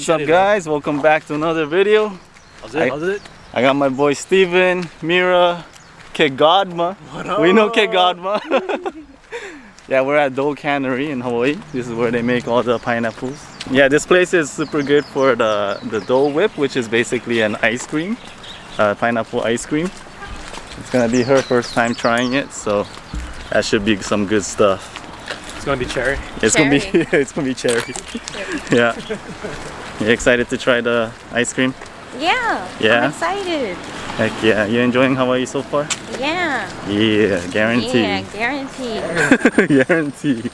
What's up, guys? Welcome back to another video. How's it? I got my boy Steven, Mira, Kid Godma. We know Kid Godma. Yeah, we're at Dole Cannery in Hawaii. This is where they make all the pineapples. Yeah, this place is super good for the Dole Whip, which is basically an ice cream, pineapple ice cream. It's gonna be her first time trying it, so that should be some good stuff. It's gonna be cherry. It's gonna be cherry. Yeah. You excited to try the ice cream? Yeah. I'm excited. Heck yeah. You enjoying Hawaii so far? Yeah. Yeah, guarantee. Yeah, guarantee. Guarantee.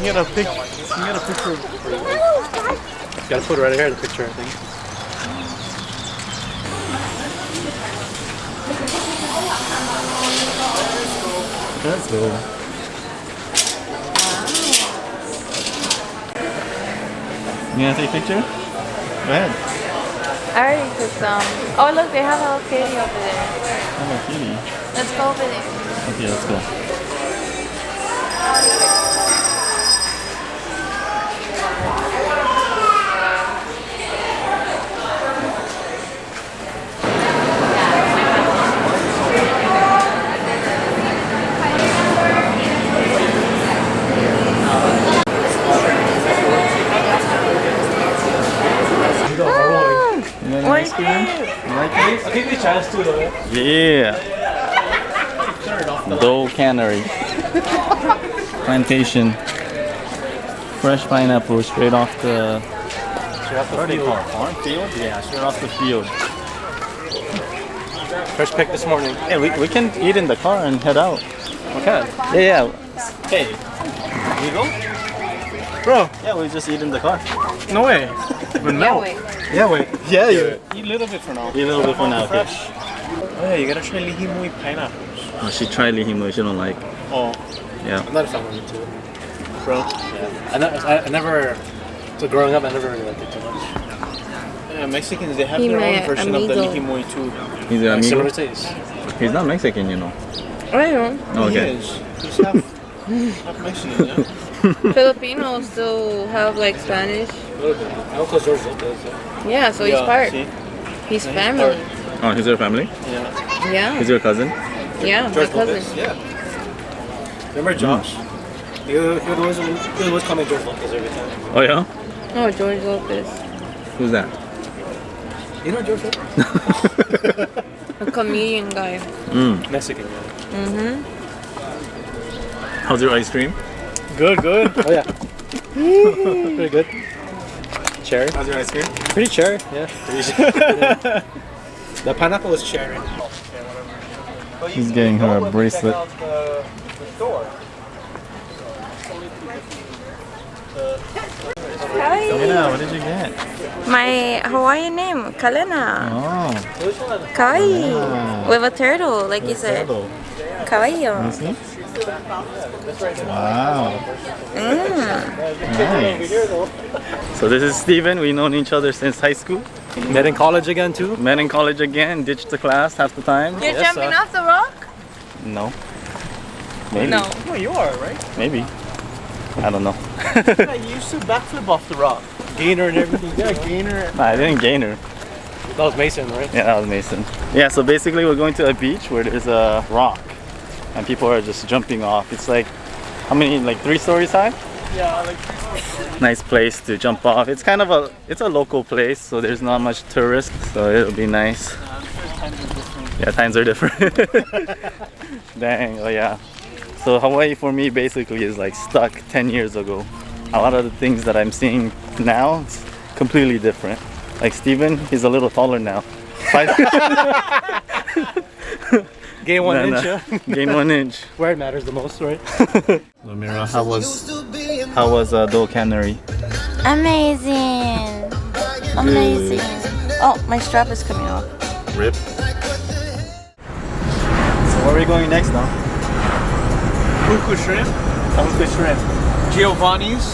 You got a picture. You gotta put it right here, the picture, I think. Let's go. You gonna take a picture? Go ahead. I already took some. Oh, look, they have Hello Kitty over there. Hello Kitty. Let's go over there. Okay, let's go. Ice cream? You like it? I think they try to do it. Yeah. Dole Cannery. Plantation. Fresh pineapple straight off the field. Farm field? Yeah, straight off the field. Fresh pick this morning. Hey, we can eat in the car and head out. Okay. Yeah. Hey. Legal? Bro. Yeah, we just eat in the car. No way. But no. Wait. Yeah, wait. Yeah, Eat a little bit for now. Eat a little bit for now, okay. Oh yeah, you gotta try lihimui pineapples. Oh, she tried lihimo, she don't like. Oh. Yeah. I'm not a fan of it too. Bro. Yeah. I never. So growing up, I never really liked it too much. Yeah, Mexicans, they have their own version of the lihimui too. He's an amigo? Similar taste. He's not Mexican, you know. I know. Okay. He is. He's half Mexican, yeah. Filipinos still have like Spanish. A little bit. My Uncle George does. Yeah, so he's part. See? He's family. Oh, he's your family? Yeah. Yeah. He's your cousin? Yeah, my George cousin. Lopez, yeah. Remember Josh? He would always call me George Lopez every time. Oh yeah? Oh, George Lopez. Who's that? You know George Lopez? A comedian guy. Mexican, yeah. Mm-hmm. How's your ice cream? Good. Oh yeah. Pretty good. Cherry. How's your ice cream? Pretty cherry, yeah. Yeah. The pineapple is cherry. He's getting her a bracelet. Yeah, what did you get? My Hawaiian name, Kalena. Oh. Kawaii. With a turtle, like you said. Kawaii. See? Wow. Nice. So this is Steven. We've known each other since high school. Met in college again too? Met in college again, ditched the class half the time. You're jumping off the rock? No. Maybe. No. No, you are, right? Maybe. I don't know. Yeah, you used to backflip off the rock. Gainer and everything. Yeah, gainer. I didn't gain her. That was Mason, right? Yeah, that was Mason. Yeah, so basically we're going to a beach where there's a rock and people are just jumping off. It's like, how many, like 3 stories high? Yeah, like Nice place to jump off. It's kind of it's a local place, so there's not much tourists, so it'll be nice. Yeah, times are different. Dang, oh yeah. So Hawaii for me basically is like stuck 10 years ago. A lot of the things that I'm seeing now, it's completely different. Like Steven, he's a little taller now. gain one inch, yeah. Gain 1 inch. Where it matters the most, right? So Mira, how was Dole Cannery? Amazing. Amazing. Oh, my strap is coming off. Rip. So where are we going next now? Puku shrimp. Puku shrimp. Giovanni's.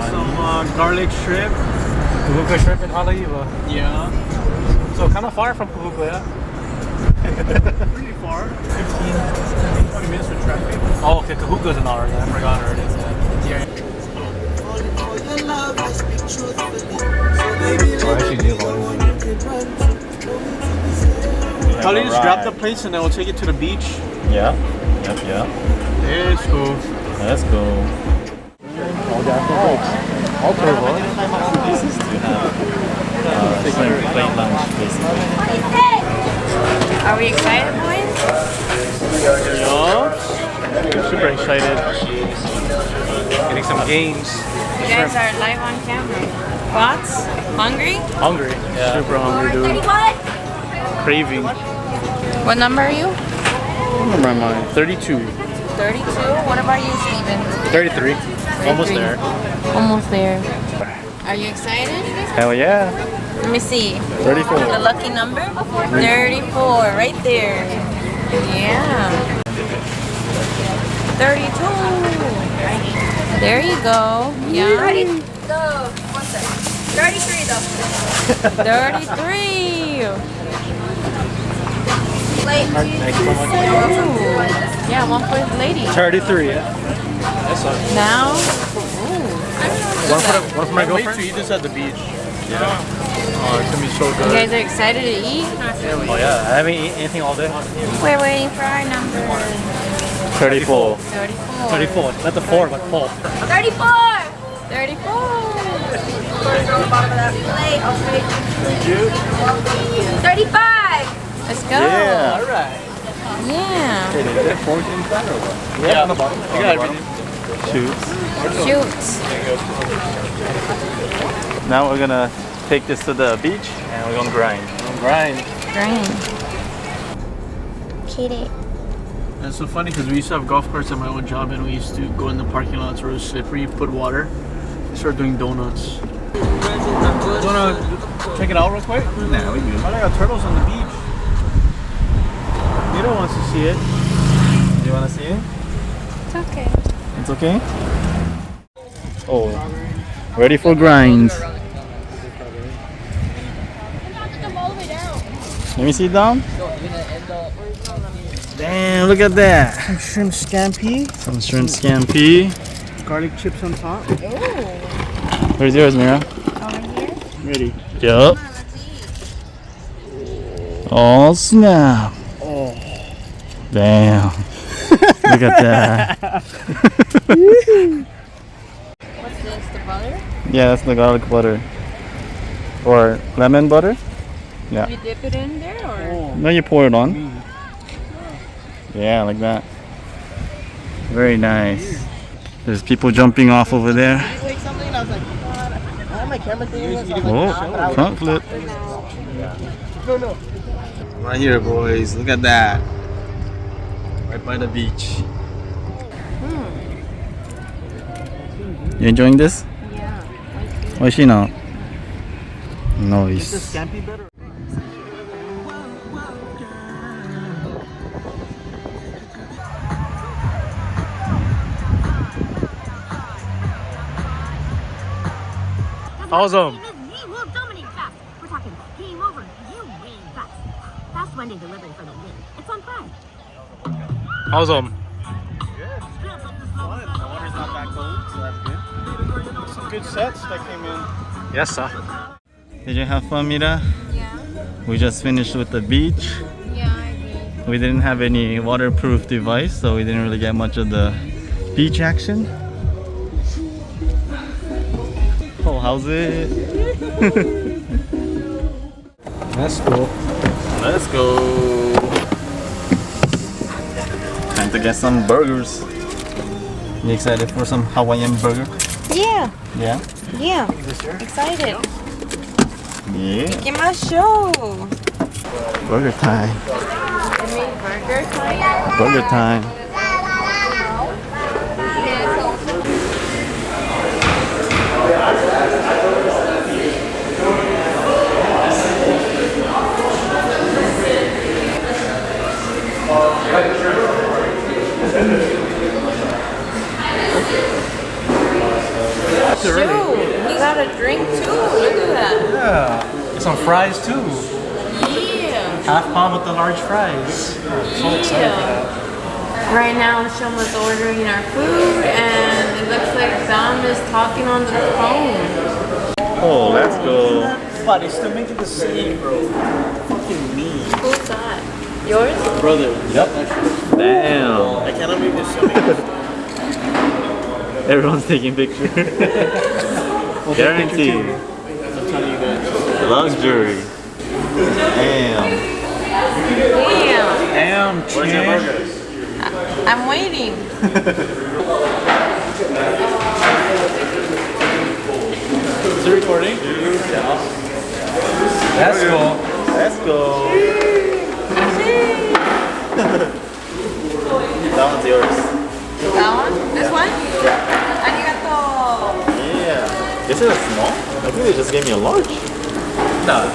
Some garlic shrimp. Puku shrimp in Haleiwa. Yeah. So kind of far from Puku, yeah? Pretty far. 20 minutes with traffic. Oh, okay. Kahuku's an hour. I forgot already. Yeah. Probably just grab the plates and then we'll take it to the beach. Yeah. Yep. Yeah. Let's go. Let's go. All the after breaks. All turbo. This is to have shrimp plate lunch, basically. Are we excited, boys? Yeah. Super excited. Getting some games. You guys are live on camera. Thoughts? Hungry? Hungry. Yeah. Super hungry, dude. Craving. What number are you? What number am I? 32. 32. What about you, Steven? 33. Almost there. Almost there. Are you excited? Hell yeah. Let me see. 34. The lucky number? 34. Right there. Yeah. 32. There you go. Yeah. Ready? Go. 33 though. 33. Late. Yeah, one for the lady. 33, yeah. That's all. Now. One for my girlfriend? Wait to eat this at the beach. Yeah. Oh, it's gonna be so You good. guys are excited to eat? Oh yeah, I haven't eaten anything all day. We're waiting for our number. 34. 34. 34, not the 4, but 4. 34. 34. Late. Thank you. 35. Let's go. Yeah. Alright. Yeah. Is it fork and flat or what? Yeah, on the bottom. I got everything. Shoots. Shoots. Now we're gonna take this to the beach and we're gonna grind. Grind. Green. Kitty. And it's so funny because we used to have golf carts at my own job and we used to go in the parking lots where it was slippery, put water, start doing donuts. You wanna check it out real quick? Nah, we good. I got turtles on the beach. Nito wants to see it. Do you wanna see it? It's okay. It's okay? Oh. Ready for grinds. Let me see down. Damn, look at that. Some shrimp scampi, Some shrimp scampi. garlic chips on top. Where's yours, Mira? Ready? Yup. Oh snap. Oh. Damn. Look at that. What's this? The butter? Yeah, that's the garlic butter. Or lemon butter? Yeah. You dip it in there or? No, you pour it on. Yeah, like that. Very nice. There's people jumping off over there. Oh, front flip. Right here, boys. Look at that. Right by the beach. You enjoying this? Yeah. Why is she not? Nice. Scampi better? Awesome. We will dominate fast. We're talking game over. You win fast. Fast Monday delivery for the win. It's on Prime. Awesome. Some good sets that came in. Yes, sir. Did you have fun, Mira? Yeah. We just finished with the beach. Yeah, I agree. We didn't have any waterproof device, so we didn't really get much of the beach action. Oh, how's it? That's cool. Let's go. Time to get some burgers. You excited for some Hawaiian burger? Yeah. Yeah? Yeah. Excited. Yeah. Ikimashou. Burger time. I made burger time. Burger time. Shoot, you got a drink too. Look at that. Yeah. Get some fries too. Yeah. Half pound with the large fries. So excited for that. Right now, Shoma's ordering our food, and it looks like Dom is talking on the phone. Oh, let's go. But they still make it the same, bro. Fucking me. Who's that? Yours? Brother. Yep. Damn. I cannot make this so Everyone's taking pictures. Guaranteed. I'm telling you guys. Luxury. Damn. Damn. Damn, where's your burger? I'm waiting. Is it recording? Let's go. Let's go. That one's yours. That one? This one? Arigato. Yeah. Is it a small? I think they just gave me a large. Nah,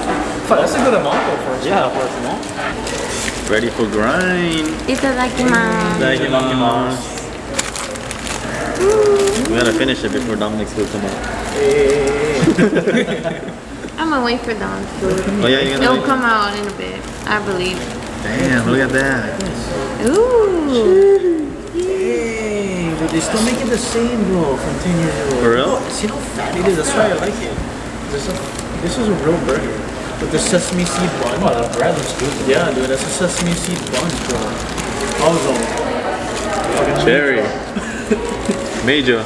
that's a good amount though for a Yeah, for a small. Ready for grind. Itadakimasu. Itadakimasu. We gotta finish it before Dominic's food come out. I'm gonna wait for Don's food. Oh yeah, you're gonna It'll wait? come out in a bit, I believe. Damn, look at that. Ooh. Hey, but they still make it the same, bro, from 10 years ago. For real? Oh, see how fat it is? That's why I like it. This is a real burger. With the sesame seed bun. Oh, the bread looks good. Yeah, dude, that's a sesame seed bun, bro. Also, Cherry. Major.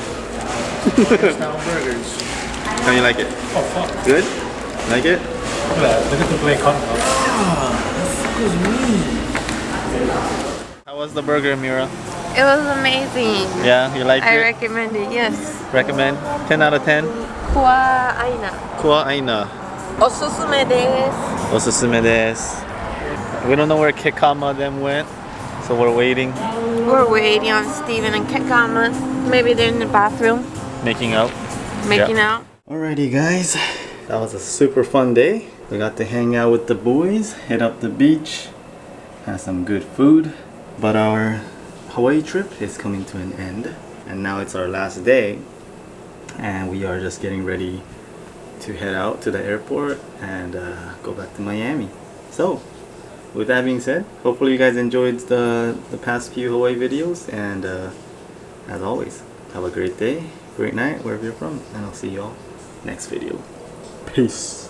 style burgers. How you like it? Oh, fuck. Good? Like it? Look at that. Look at the play cut. Ah, that fuck is me. How was the burger, Mira? It was amazing. Yeah, you like I it? recommend it, yes. Recommend? 10 out of 10? Kuwa aina. Kuwa aina. Osusume desu. Osusume desu. We don't know where Kekama them went, so we're waiting. We're waiting on Steven and Kekama. Maybe they're in the bathroom Making out. making out. Alrighty guys, that was a super fun day. We got to hang out with the boys, head up the beach, have some good food. But our Hawaii trip is coming to an end, and now it's our last day, and we are just getting ready to head out to the airport and go back to Miami. So with that being said, hopefully you guys enjoyed the past few Hawaii videos, and as always, have a great day, great night, wherever you're from, and I'll see y'all next video. Peace.